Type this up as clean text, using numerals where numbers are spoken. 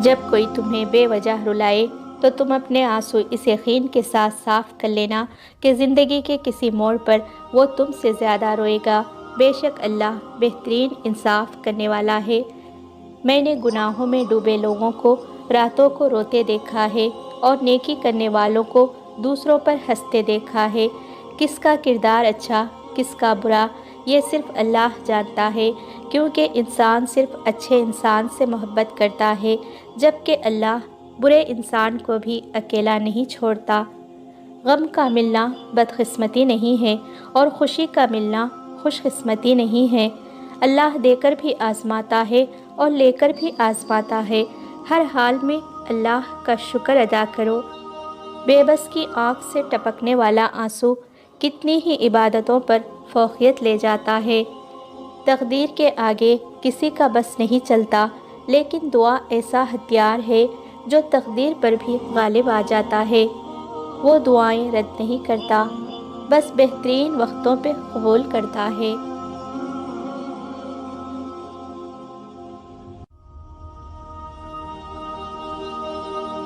جب کوئی تمہیں بے وجہ رلائے تو تم اپنے آنسو اس یقین کے ساتھ صاف کر لینا کہ زندگی کے کسی موڑ پر وہ تم سے زیادہ روئے گا۔ بے شک اللہ بہترین انصاف کرنے والا ہے۔ میں نے گناہوں میں ڈوبے لوگوں کو راتوں کو روتے دیکھا ہے اور نیکی کرنے والوں کو دوسروں پر ہنستے دیکھا ہے۔ کس کا کردار اچھا کس کا برا یہ صرف اللہ جانتا ہے، کیونکہ انسان صرف اچھے انسان سے محبت کرتا ہے، جبکہ اللہ برے انسان کو بھی اکیلا نہیں چھوڑتا۔ غم کا ملنا بدقسمتی نہیں ہے اور خوشی کا ملنا خوش قسمتی نہیں ہے۔ اللہ دے کر بھی آزماتا ہے اور لے کر بھی آزماتا ہے۔ ہر حال میں اللہ کا شکر ادا کرو۔ بے بس کی آنکھ سے ٹپکنے والا آنسو کتنی ہی عبادتوں پر فوقیت لے جاتا ہے۔ تقدیر کے آگے کسی کا بس نہیں چلتا، لیکن دعا ایسا ہتھیار ہے جو تقدیر پر بھی غالب آ جاتا ہے۔ وہ دعائیں رد نہیں کرتا، بس بہترین وقتوں پہ قبول کرتا ہے۔